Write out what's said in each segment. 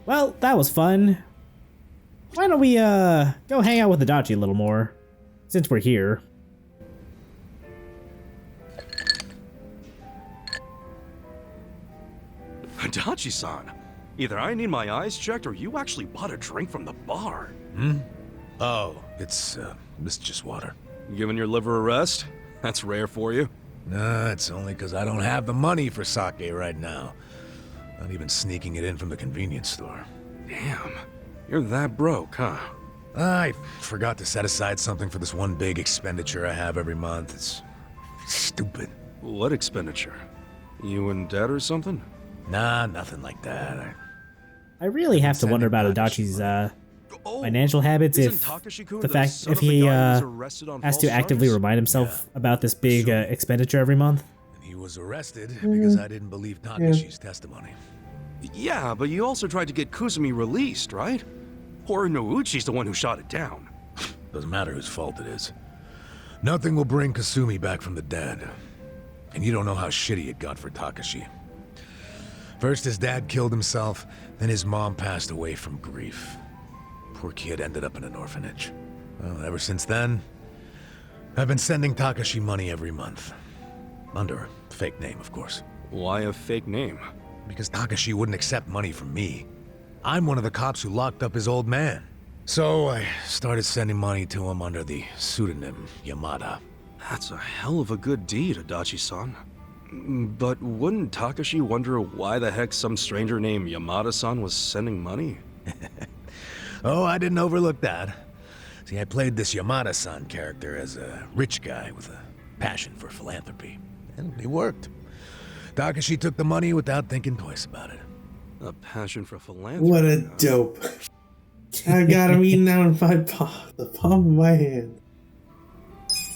Well, that was fun. Why don't we, go hang out with Adachi a little more, since we're here. Adachi-san, either I need my eyes checked or you actually bought a drink from the bar. Hmm? Oh, it's just water. Giving your liver a rest? That's rare for you. Nah, it's only because I don't have the money for sake right now. Not even sneaking it in from the convenience store. Damn, you're that broke, huh? I forgot to set aside something for this one big expenditure I have every month. It's stupid. What expenditure? You and Dad or something? Nah, nothing like that. I really have to wonder about Adachi's, financial habits, if the fact if he has to actively remind himself about this big expenditure every month. And he was arrested because I didn't believe Takashi's testimony. Yeah, but you also tried to get Kuzumi released, right? Or Nouchi's the one who shot it down. Doesn't matter whose fault it is. Nothing will bring Kasumi back from the dead. And you don't know how shitty it got for Takashi. First his dad killed himself, then his mom passed away from grief. Poor kid ended up in an orphanage. Well, ever since then, I've been sending Takashi money every month. Under a fake name, of course. Why a fake name? Because Takashi wouldn't accept money from me. I'm one of the cops who locked up his old man. So I started sending money to him under the pseudonym Yamada. That's a hell of a good deed, Adachi-san. But wouldn't Takashi wonder why the heck some stranger named Yamada-san was sending money? Oh, I didn't overlook that. See, I played this Yamada-san character as a rich guy with a passion for philanthropy. And it worked. Takashi took the money without thinking twice about it. A passion for philanthropy. What a dope. I got him eating out in the palm of my hand.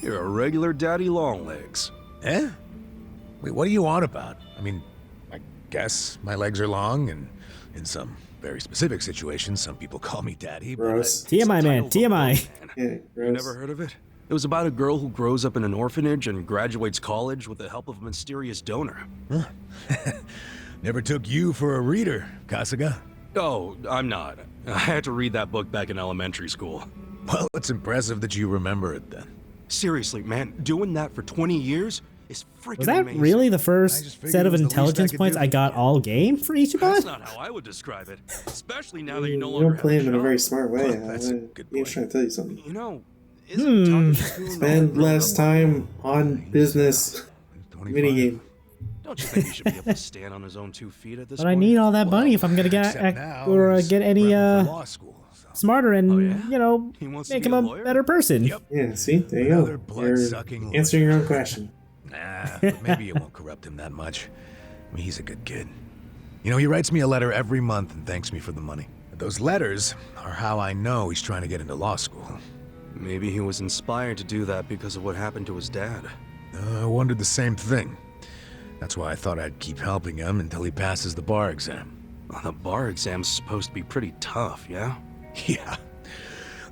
You're a regular daddy Longlegs. Eh? Wait, what are you on about? I mean, I guess my legs are long, and in some very specific situations, some people call me daddy. Gross. TMI, man. TMI. Yeah, You gross. never heard of it? It was about a girl who grows up in an orphanage and graduates college with the help of a mysterious donor. Huh. Never took you for a reader, Kasuga. Oh, I'm not. I had to read that book back in elementary school. Well, it's impressive that you remember it then. Seriously, man, doing that for 20 years is freaking Was that amazing. really the I first just figured set it of was the least I intelligence could points do. I got all game for each That's month? not how I would describe it, especially now that you You no longer don't play have him in a very job. smart way. Well, that's a good He was point. trying to tell you something. You know, isn't Takashi Spend less time on business. 25. Minigame. Don't you think he should be able to stand on his own 2 feet at this But point? I need all that money if I'm gonna get Except now or he's get any prepping for law school, so. smarter and Oh, yeah? you know, He wants to make be him a a lawyer? better person. Yep. Yeah, see? There you Another go. blood-sucking You're lawyer. answering your own question. Nah, but maybe it won't corrupt him that much. I mean, he's a good kid. You know, he writes me a letter every month and thanks me for the money. Those letters are how I know he's trying to get into law school. Maybe he was inspired to do that because of what happened to his dad. I wondered the same thing. That's why I thought I'd keep helping him until he passes the bar exam. Well, the bar exam's supposed to be pretty tough, yeah? Yeah.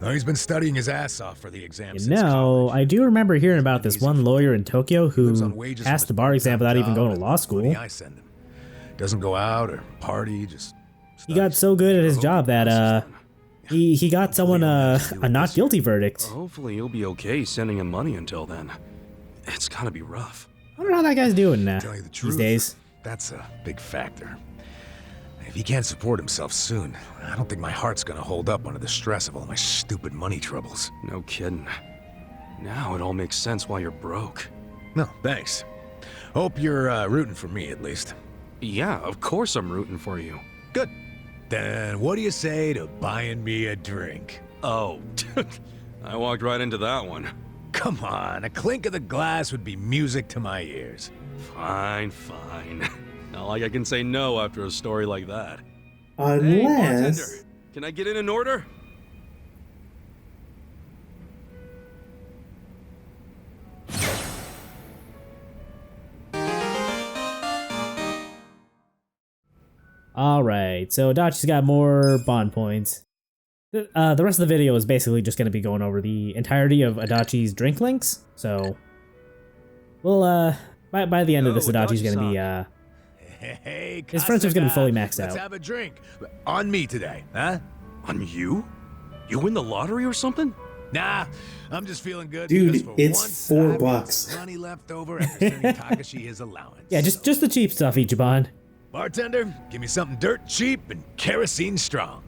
No, he's been studying his ass off for the exam You since know, college. I do remember hearing about this one lawyer in Tokyo Lives on who wages passed from the a bar exam without even job going to and law the school. money I send him. Doesn't go out or party, just He got so good at his job that he got someone a not guilty verdict. Hopefully you'll be okay sending him money until then. It's gotta be rough. I wonder how that guy's doing Tell you the truth, these days. that's a big factor. If he can't support himself soon, I don't think my heart's gonna hold up under the stress of all my stupid money troubles. No kidding. Now it all makes sense why you're broke. No, thanks. Hope you're rooting for me, at least. Yeah, of course I'm rooting for you. Good. Then what do you say to buying me a drink? Oh, I walked right into that one. Come on, a clink of the glass would be music to my ears. Fine, fine. Not like I can say no after a story like that. Hey, Unless... bartender, can I get in an order? Alright, so Adachi's got more bond points. The rest of the video is basically just going to be going over the entirety of Adachi's drink links, so... Well, by the end of this, Adachi's going to be, Hey, His friendship's gonna be fully Kasuga, maxed let's out. have a drink. On me today, huh? On you? You win the lottery or something? Nah, I'm just feeling good. Dude, because for it's once, $4 I've got bucks. some money left over after sending Takashi his allowance. Yeah, just the cheap stuff, Ichiban. Bartender, give me something dirt cheap and kerosene strong.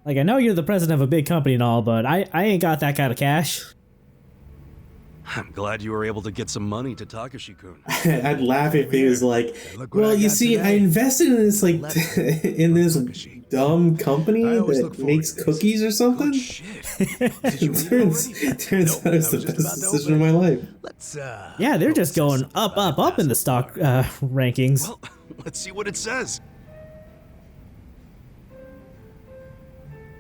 Like, I know you're the president of a big company and all, but I ain't got that kind of cash. I'm glad you were able to get some money to Takashi-kun. I'd laugh if he was like, Look what well, I you got see, I today. invested in this, like, in this Takashi. dumb company I always look that forward makes to this. cookies or something. Good shit. Did you read it Turns already? Nope, out it's I the was just best about to decision of open my it. life. Let's Yeah, they're hope just it says going something up, about up, up in the stock rankings. Well, let's see what it says.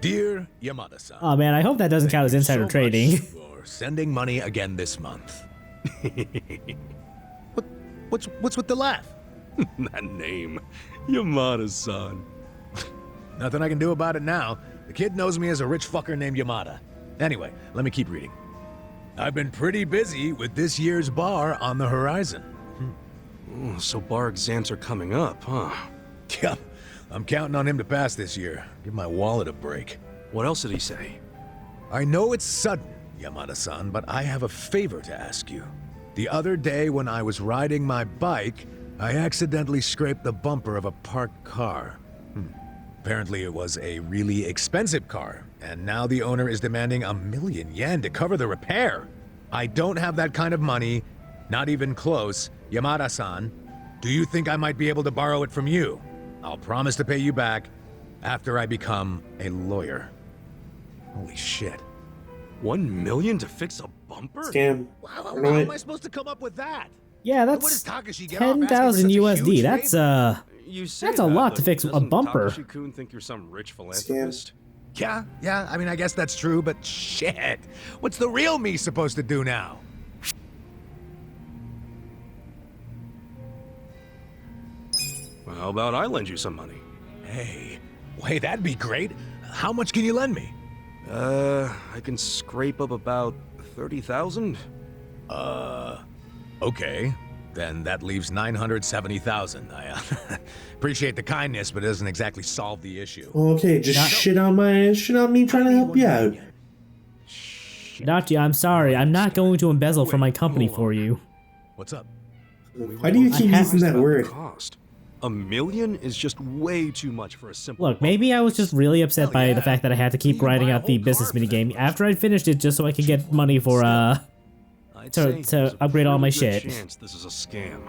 Dear Yamada-san. Oh man, I hope that doesn't count as thank you insider so trading. much for sending money again this month. What's with the laugh? That name. Yamada-san. Nothing I can do about it now. The kid knows me as a rich fucker named Yamada. Anyway, let me keep reading. I've been pretty busy with this year's bar on the horizon. Oh, so bar exams are coming up, huh? Yep, I'm counting on him to pass this year. Give my wallet a break. What else did he say? I know it's sudden, Yamada-san, but I have a favor to ask you. The other day when I was riding my bike, I accidentally scraped the bumper of a parked car. Apparently it was a really expensive car, and now the owner is demanding $1,000,000 to cover the repair. I don't have that kind of money, not even close. Yamada-san, do you think I might be able to borrow it from you? I'll promise to pay you back after I become a lawyer. Holy shit. 1 million to fix a bumper? Scam. How Run away. am I supposed to come up with that? Yeah, What does that's Takashi get off asking for 10,000 such a USD. huge That's favor? You say That's a that, lot but to fix a doesn't bumper. Takashi-kun think you're some rich philanthropist? Yeah, I mean, I guess that's true, but shit. What's the real me supposed to do now? Well, how about I lend you some money? Hey, wait, that'd be great. How much can you lend me? I can scrape up about 30,000. Okay. Then that leaves 970,000. I appreciate the kindness, but it doesn't exactly solve the issue. Okay, just shit on me trying to help you out. Adachi, I'm sorry. I'm not going to embezzle from my company for you. What's up? Why do you keep have- using that About the word? cost. $1 million is just way too much for a simple. Look, maybe I was just really upset by the fact that I had to keep You can grinding buy a out the whole business car for that minigame much. after I'd finished it just so I could get money for I'd to- say to there's a upgrade all my pretty good shit. chance this is a scam.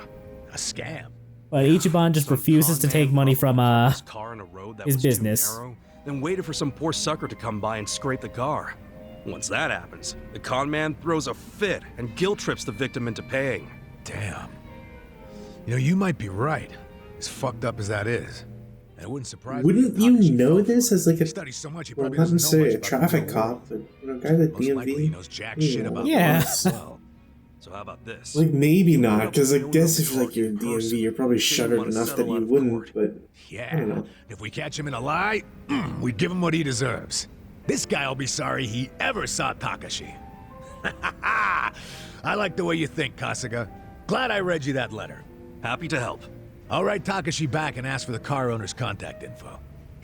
A scam? but Ichiban just Some refuses to con take man money brought from his car in a road that his was too business. narrow, then waited for some poor sucker to come by and scrape the car. Once that happens, the con man throws a fit and guilt trips the victim into paying. Damn. You know, you might be right. As fucked up as that is. And it wouldn't surprise me. Wouldn't if you Takashi know fell this for it. as like He a, studies so much, he well, probably not doesn't know necessarily much a about the traffic real cop, world. but guy at Most likely he DMV? knows jack shit about Yeah. the world as well. So how about this? Like maybe You not, end up because I with guess no if like you're in target person, DMV, you're probably so you shuttered wanna enough that settle you out of wouldn't. court. But Yeah. I don't know. If we catch him in a lie, we give him what he deserves. This guy'll be sorry he ever saw Takashi. I like the way you think, Kasuga. Glad I read you that letter. Happy to help. I'll write Takashi back and ask for the car owner's contact info.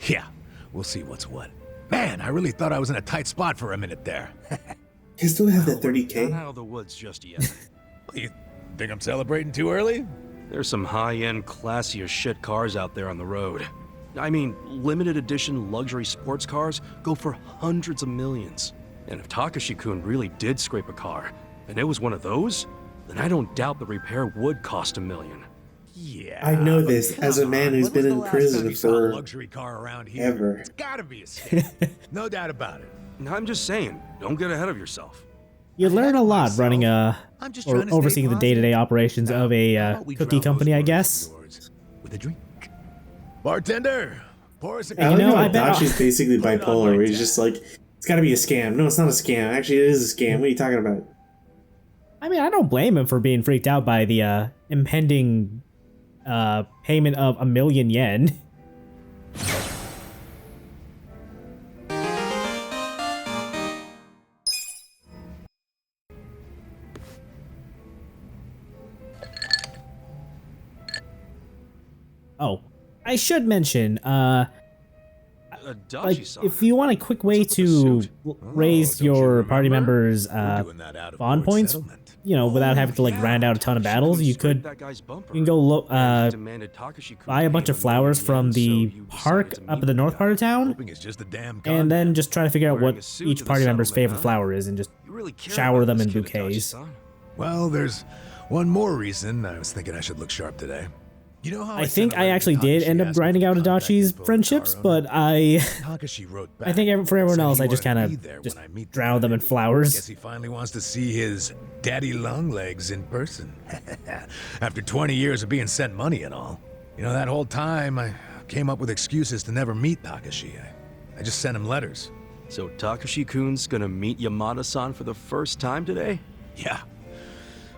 Yeah, we'll see what's what. Man, I really thought I was in a tight spot for a minute there. I still have that Not 30K. out of the woods just yet. You think I'm celebrating too early? There's some high-end, classy as shit cars out there on the road. I mean, limited edition luxury sports cars go for hundreds of millions. And if Takashi-kun really did scrape a car, and it was one of those, then I don't doubt the repair would cost $1 million. Yeah. I know but this come as a man on, who's when been was in the last prison time you saw a for luxury car around here? ever. It's gotta be a scam. No doubt about it. I'm just saying, don't get ahead of yourself. You learn a lot running I'm just trying or to stay overseeing the day-to-day positive. operations Now, of a how about we cookie drown those company, I worries guess. of yours with a drink. Bartender, pour us a I like know, how I bet- Adachi's basically Put it on bipolar, my where he's tab. just like, it's gotta be a scam. No, it's not a scam. Actually, it is a scam. What are you talking about? I mean, I don't blame him for being freaked out by the impending payment of 1,000,000 yen. Oh, I should mention, like, if you want a quick way to raise your party members' bond points, you know, without having to like grind out a ton of battles, you can go buy a bunch of flowers from the park up in the north part of town, and then just try to figure out what each party member's favorite flower is, and just shower them in bouquets. Well, there's one more reason I was thinking I should look sharp today. You know how I think I actually did end up grinding out Adachi's friendships, but I think for everyone else, I just kind of just drown them in flowers. Guess he finally wants to see his daddy Longlegs in person. After 20 years of being sent money and all. You know, that whole time, I came up with excuses to never meet Takashi. I just sent him letters. So Takashi-kun's gonna meet Yamada-san for the first time today? Yeah.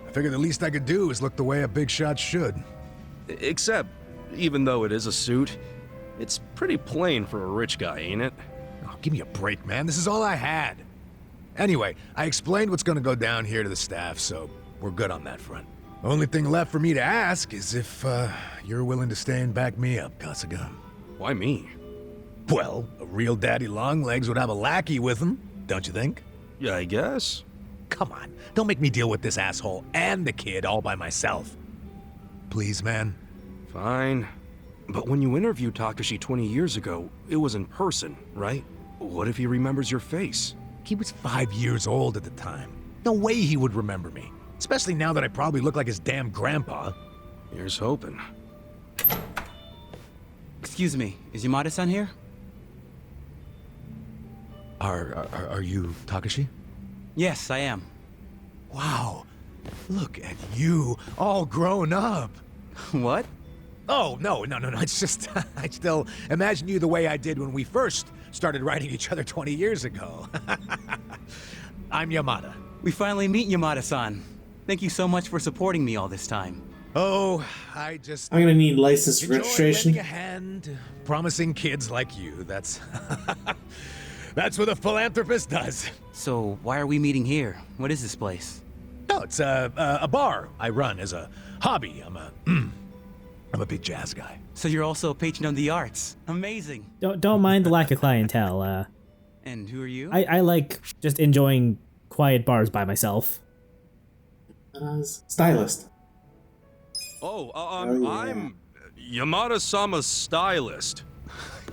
I figured the least I could do is look the way a big shot should. Except, even though it is a suit, it's pretty plain for a rich guy, ain't it? Oh, give me a break, man. This is all I had. Anyway, I explained what's gonna go down here to the staff, so we're good on that front. Only thing left for me to ask is if you're willing to stay and back me up, Kasuga. Why me? Well, a real daddy Longlegs would have a lackey with him, don't you think? Yeah, I guess. Come on, don't make me deal with this asshole and the kid all by myself. Please, man. Fine. But when you interviewed Takashi 20 years ago, it was in person, right? What if he remembers your face? He was 5 years old at the time. No way he would remember me. Especially now that I probably look like his damn grandpa. Here's hoping. Excuse me, is Yamada-san here? Are you Takashi? Yes, I am. Wow. Look at you, all grown up. What? Oh, no. It's just, I still imagine you the way I did when we first started writing each other 20 years ago. I'm Yamada. We finally meet Yamada-san. Thank you so much for supporting me all this time. Oh, I'm gonna need license registration. Lending a hand, promising kids like you. That's that's what a philanthropist does. So, why are we meeting here? What is this place? No, it's a bar I run as a hobby. I'm a big jazz guy. So you're also a patron of the arts. Amazing. Don't mind the lack of clientele. And who are you? I like just enjoying quiet bars by myself. Stylist. I'm Yamada-sama's stylist.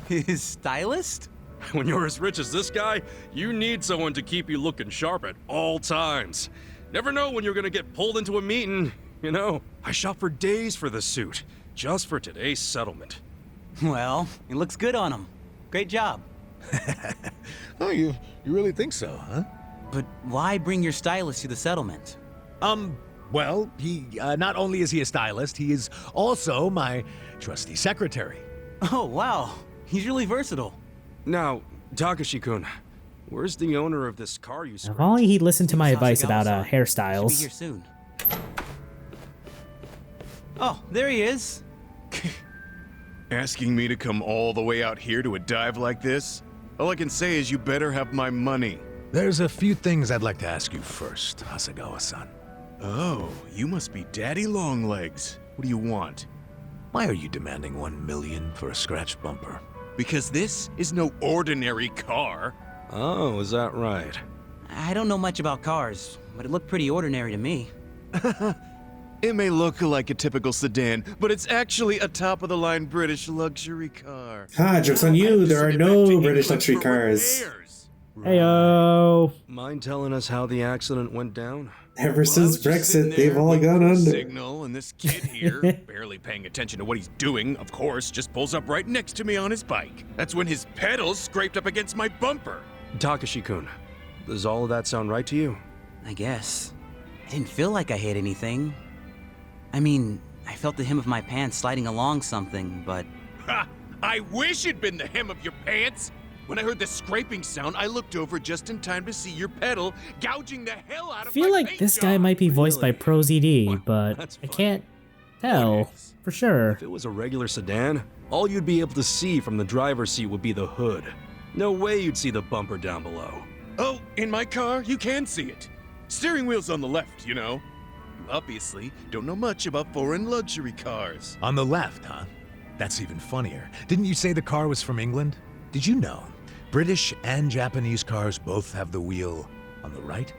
His stylist? When you're as rich as this guy, you need someone to keep you looking sharp at all times. Never know when you're gonna get pulled into a meeting, you know? I shop for days for this suit, just for today's settlement. Well, it looks good on him. Great job. Oh, you really think so, huh? But why bring your stylist to the settlement? Well, he, not only is he a stylist, he is also my trusty secretary. Oh, wow. He's really versatile. Now, Takashi-kun, where's the owner of this car you If scraped? only he'd listened to my advice about Should be here hairstyles. soon. Oh, there he is. Asking me to come all the way out here to a dive like this? All I can say is you better have my money. There's a few things I'd like to ask you first, Hasegawa-san. Oh, you must be Daddy Longlegs. What do you want? Why are you demanding $1 million for a scratched bumper? Because this is no ordinary car. Oh, is that right? I don't know much about cars, but it looked pretty ordinary to me. It may look like a typical sedan, but it's actually a top-of-the-line British luxury car. Joke's on you, there are no British luxury cars. Heyo. Mind telling us how the accident went down? Ever since Brexit, they've all gone under. Signal, and this kid here, barely paying attention to what he's doing, of course, just pulls up right next to me on his bike. That's when his pedals scraped up against my bumper. Takashi-kun, does all of that sound right to you? I guess. I didn't feel like I hit anything. I mean, I felt the hem of my pants sliding along something, but... Ha! I wish it'd been the hem of your pants! When I heard the scraping sound, I looked over just in time to see your pedal gouging the hell out I of feel my like paint this job. guy might be voiced by ProZD, but That's I fine. can't tell for sure. If it was a regular sedan, all you'd be able to see from the driver's seat would be the hood. No way you'd see the bumper down below. Oh, in my car, you can see it. Steering wheel's on the left, you know. You obviously don't know much about foreign luxury cars. On the left, huh? That's even funnier. Didn't you say the car was from England? Did you know British and Japanese cars both have the wheel on the right?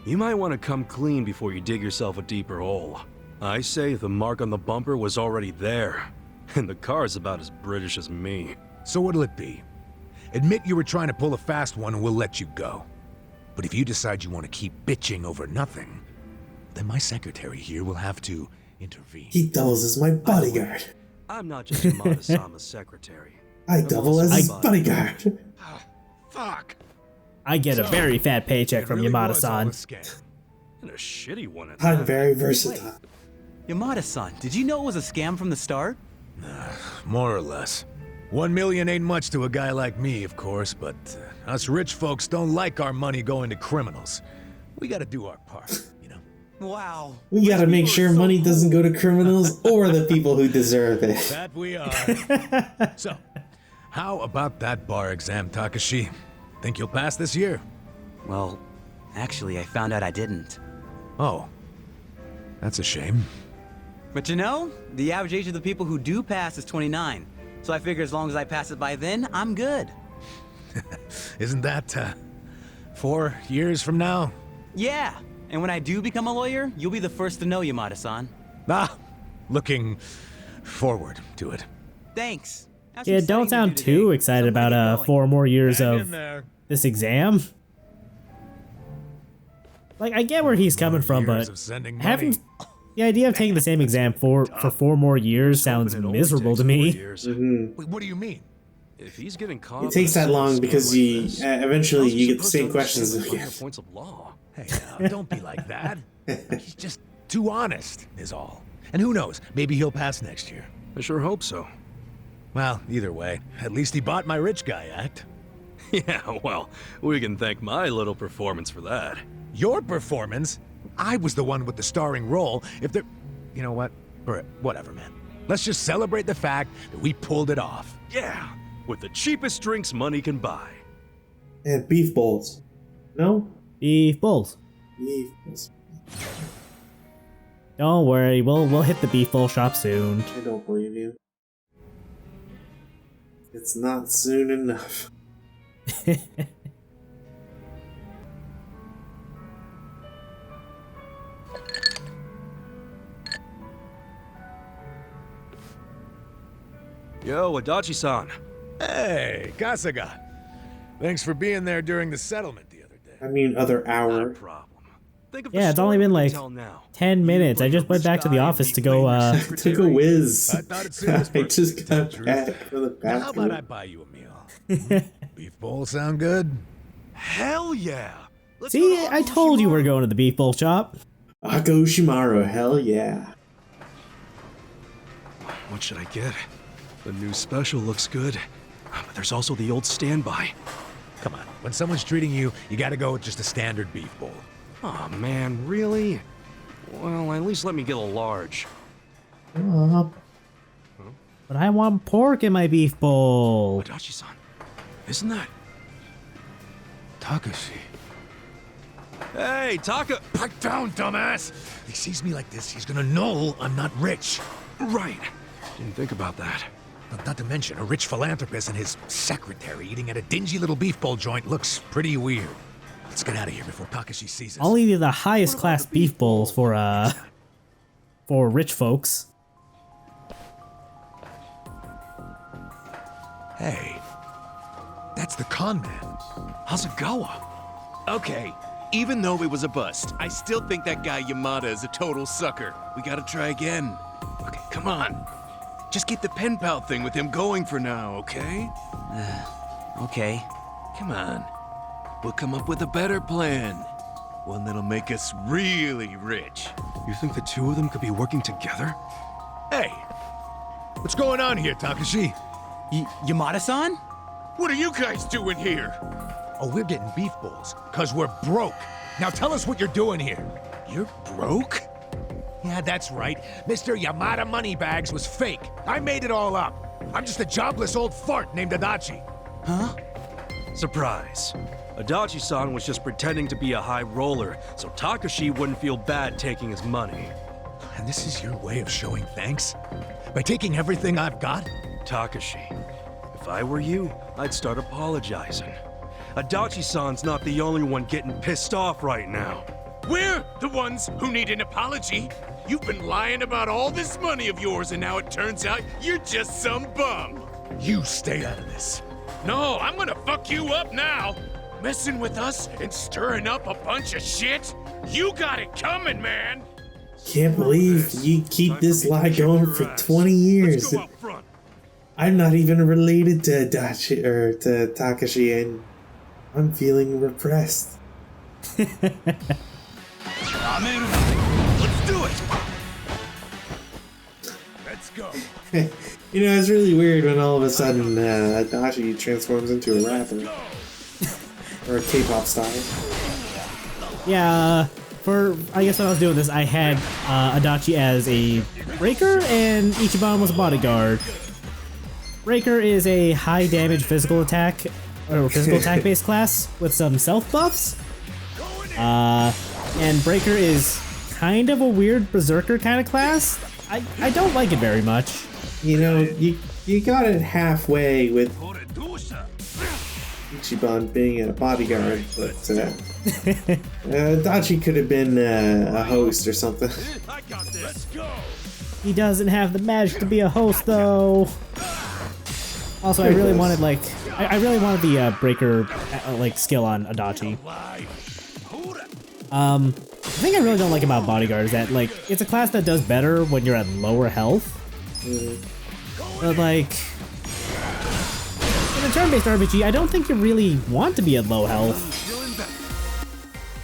You might want to come clean before you dig yourself a deeper hole. I say the mark on the bumper was already there, and the car's about as British as me. So what'll it be? Admit you were trying to pull a fast one and we'll let you go. But if you decide you want to keep bitching over nothing, then my secretary here will have to intervene. He doubles as my bodyguard. I'm not just Yamada-sama's secretary. I double as his bodyguard. Fuck. I get a very fat paycheck from It really was all Yamada-san. a scam. And a shitty one at I'm that. very versatile. Yamada-san, did you know it was a scam from the start? More or less. 1 million ain't much to a guy like me, of course, but us rich folks don't like our money going to criminals. We gotta do our part, you know? Wow. We gotta make sure money doesn't go to criminals or the people who deserve it. That we are. So, how about that bar exam, Takashi? Think you'll pass this year? Well, actually, I found out I didn't. Oh. That's a shame. But you know, the average age of the people who do pass is 29. So I figure as long as I pass it by then, I'm good. Isn't that, 4 years from now? Yeah, and when I do become a lawyer, you'll be the first to know, Yamada-san. Ah, looking forward to it. Thanks. I have Yeah, some don't studying sound to do too today, excited so about I'm gonna get 4 more years Hang in of there. this exam. Like, I get where he's coming from, Years but of sending having money. the idea of taking the same exam for 4 more years sounds Hoping it only miserable takes to 4 me. years. Wait, what do you mean? If he's getting caught, It with takes a that long scam because like you this, eventually how's he you get the supposed same to questions understand the again. finer points of law. Hey, now, don't be like that. He's just too honest, is all. And who knows, maybe he'll pass next year. I sure hope so. Well, either way, at least he bought my rich guy act. Yeah, well, we can thank my little performance for that. Your performance? I was the one with the starring role. If there... You know what? Whatever, man. Let's just celebrate the fact that we pulled it off. Yeah, with the cheapest drinks money can buy. And beef bowls. No? Beef bowls. Beef bowls. Don't worry, we'll hit the beef bowl shop soon. I don't believe you. It's not soon enough. Yo, Adachi-san. Hey, Kasaga. Thanks for being there during the settlement the other day. I mean, other Not a hour. problem. Think of the Yeah, it's only story been we can like tell now. 10 minutes. I just went back to the office to go, Took a whiz. I thought it serious, I but just to tell got the truth. back from the Now, how about I bathroom. buy you a meal? Beef bowl sound good? Hell yeah! Let's see, go to I told you Akushima. we're going to the beef bowl shop. Ako Ushimaru, hell yeah. What should I get? The new special looks good, but there's also the old standby. Come on, when someone's treating you, you gotta go with just a standard beef bowl. Oh man, really? Well, at least let me get a large. But I want pork in my beef bowl. Adachi-san, isn't that Takashi? Hey, Taka! Pipe down, dumbass! If he sees me like this, he's gonna know I'm not rich. Right. Didn't think about that. Not to mention, a rich philanthropist and his secretary eating at a dingy little beef bowl joint looks pretty weird. Let's get out of here before Takashi sees us. Only the highest class beef bowls for rich folks. Hey, that's the con man. Hasegawa. Okay, even though it was a bust, I still think that guy Yamada is a total sucker. We gotta try again. Okay, come on. Just keep the pen pal thing with him going for now, okay? Okay. Come on. We'll come up with a better plan. One that'll make us really rich. You think the two of them could be working together? Hey, what's going on here, Takashi? Yamada-san? What are you guys doing here? Oh, we're getting beef bowls, cause we're broke. Now tell us what you're doing here. You're broke? Yeah, that's right. Mr. Yamada Moneybags was fake. I made it all up. I'm just a jobless old fart named Adachi. Surprise. Adachi-san was just pretending to be a high roller, so Takashi wouldn't feel bad taking his money. And this is your way of showing thanks? By taking everything I've got? Takashi, if I were you, I'd start apologizing. Adachi-san's not the only one getting pissed off right now. We're the ones who need an apology. You've been lying about all this money of yours, and now it turns out you're just some bum. You stay out of this. No, I'm gonna fuck you up now. Messing with us and stirring up a bunch of shit? You got it coming, man. Can't believe you keep this lie going for 20 years. Let's go out front. I'm not even related to Adachi or to Takashi, and I'm feeling repressed. Let's do it. Let's go. You know, it's really weird when all of a sudden Adachi transforms into a rapper. Or a K-pop star. Yeah, I guess when I was doing this, I had Adachi as a breaker and Ichiban was a bodyguard. Breaker is a high damage physical attack or physical attack based class with some self buffs. And Breaker is kind of a weird berserker kind of class. I don't like it very much. You know, you got it halfway with Ichiban being a bodyguard, but Adachi could have been a host or something. He doesn't have the magic to be a host though. Also, I really wanted the breaker skill on Adachi. The thing I really don't like about bodyguard is that it's a class that does better when you're at lower health. But in a turn-based RPG, I don't think you really want to be at low health.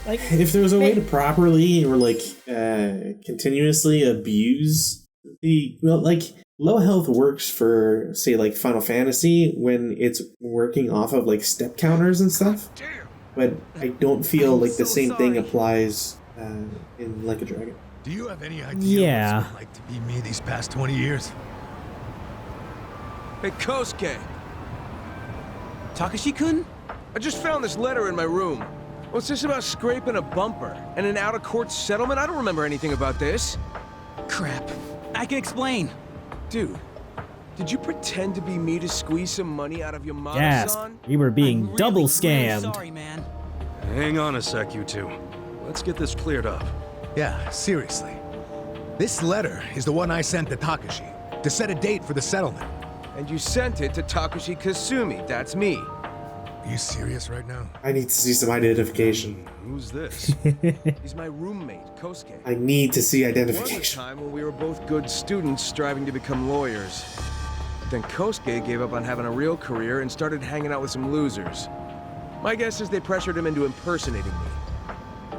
If there was a way to properly or continuously abuse the low health works for say Final Fantasy when it's working off of step counters and stuff, but I don't feel the same thing applies in Like a Dragon. Do you have any idea Yeah. what it's been like to be me these past 20 years? Hey, Kosuke, Takashi-kun? I just found this letter in my room. What's this about scraping a bumper and an out-of-court settlement? I don't remember anything about this. Crap. I can explain. Dude, did you pretend to be me to squeeze some money out of your Gasp. mom-san? We were being I'm really, double really scammed. sorry, man. Hang on a sec, you two. Let's get this cleared up. Yeah, seriously. This letter is the one I sent to Takashi to set a date for the settlement. And you sent it to Takashi Kasumi. That's me. Are you serious right now? I need to see some identification. Who's this? He's my roommate, Kosuke. I need to see One was a identification. time when we were both good students striving to become lawyers. Then Kosuke gave up on having a real career and started hanging out with some losers. My guess is they pressured him into impersonating me.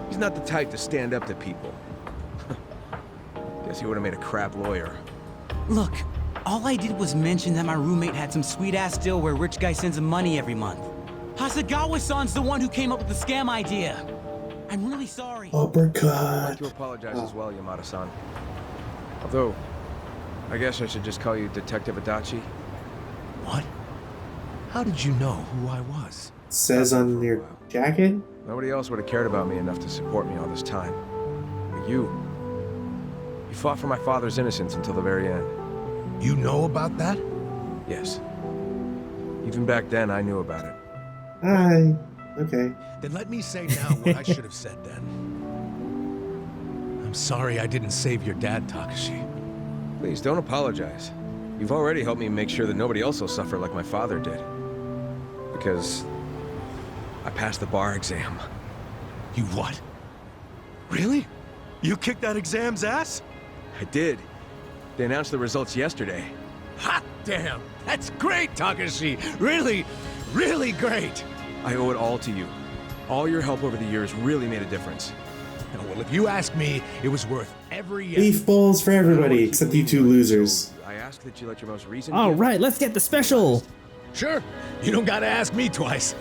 He's not the type to stand up to people. Guess he would have made a crap lawyer. Look, all I did was mention that my roommate had some sweet-ass deal where rich guy sends him money every month. Hasegawa-san's the one who came up with the scam idea. I'm really sorry. I'd like Uppercut. to apologize as well, Yamada-san. Although, I guess I should just call you Detective Adachi. What? How did you know who I was? Says on your jacket. Nobody else would have cared about me enough to support me all this time. But you fought for my father's innocence until the very end. You know about that? Yes. Even back then, I knew about it. Hi. Okay. Then let me say now what I should have said then. I'm sorry I didn't save your dad, Takashi. Please, don't apologize. You've already helped me make sure that nobody else will suffer like my father did. Because I passed the bar exam. You what? Really? You kicked that exam's ass? I did. They announced the results yesterday. Hot damn! That's great, Takashi! Really, really great! I owe it all to you. All your help over the years really made a difference. Oh, well, if you ask me, it was worth every... Beef bowls for everybody except you two losers. I ask that you let your most recent... All gift- right, let's get the special. Sure, you don't gotta ask me twice.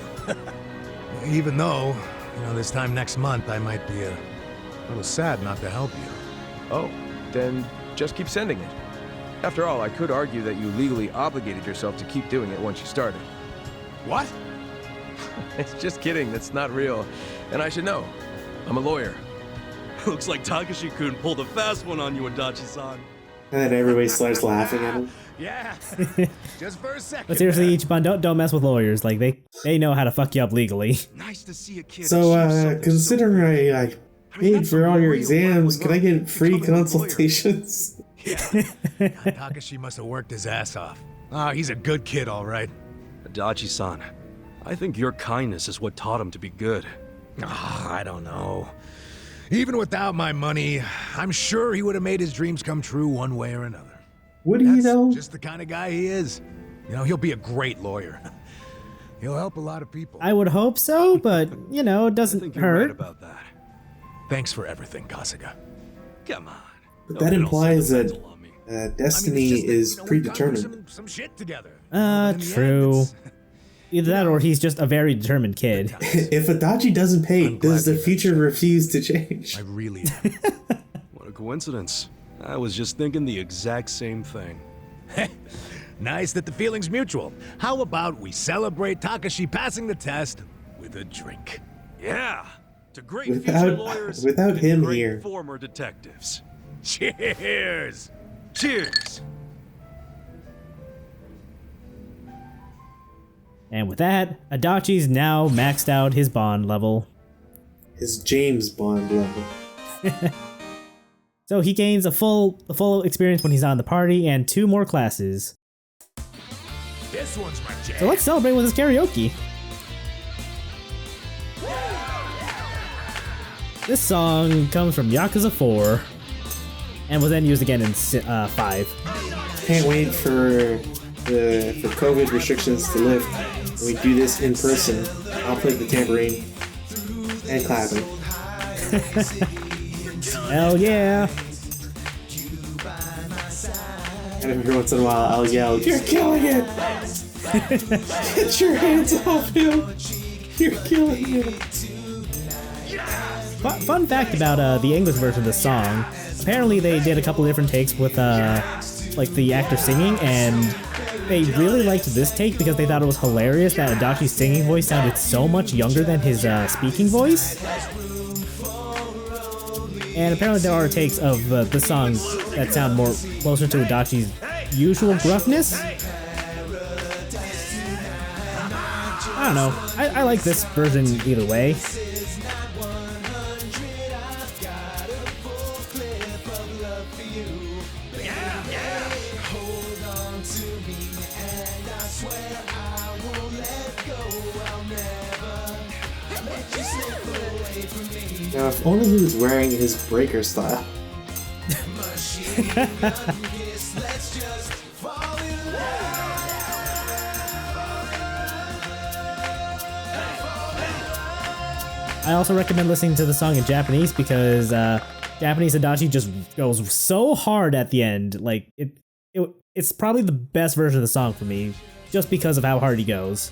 Even though, this time next month I might be a little sad not to help you. Oh, then just keep sending it. After all, I could argue that you legally obligated yourself to keep doing it once you started. What? It's just kidding, that's not real. And I should know. I'm a lawyer. Looks like Takashi-kun pulled a fast one on you, Adachi-san. And then everybody starts laughing at him. Yeah, just for a second. But seriously, Ichiban, don't mess with lawyers. Like they know how to fuck you up legally. Nice to see a kid. So, considering I paid for all your exams, can I get free becoming a lawyer. consultations? Takashi must have worked his ass off. Ah, he's a good kid, all right. Adachi-san, I think your kindness is what taught him to be good. Ah, I don't know. Even without my money, I'm sure he would have made his dreams come true one way or another. What do you That's know? just the kind of guy he is. You know, he'll be a great lawyer. He'll help a lot of people. I would hope so, but you know, it I doesn't think you're right hurt. about that. Thanks for everything, Kasuga. Come on. But Don't that get all implies that sentimental on me. destiny it's just that, is you know, we've gone through predetermined. some shit together. In the end, True. it's- Either that or he's just a very determined kid. If Adachi doesn't pay, I'm glad does the you future refuse to change? I really am. What a coincidence. I was just thinking the exact same thing. Nice that the feeling's mutual. How about we celebrate Takashi passing the test with a drink? Yeah, to great Without- future lawyers without and him great here. former detectives. Cheers! Cheers. And with that, Adachi's now maxed out his bond level. His James Bond level. So he gains a full experience when he's on the party and 2 more classes. This one's my jam. So let's celebrate with his karaoke. This song comes from Yakuza 4 and was then used again in 5. Can't wait for COVID restrictions to lift. When we do this in person, I'll play the tambourine and clapping. Hell yeah! And every once in a while, I'll yell, "You're killing it! Get your hands off him! You're killing it!" Fun fact about the English version of the song. Apparently they did a couple different takes with like the actor singing, and they really liked this take because they thought it was hilarious that Adachi's singing voice sounded so much younger than his speaking voice. And apparently there are takes of the song that sound more closer to Adachi's usual gruffness. I don't know. I like this version either way. Now, if only he was wearing his breaker style. I also recommend listening to the song in Japanese because Japanese Adachi just goes so hard at the end. Like it's probably the best version of the song for me, just because of how hard he goes.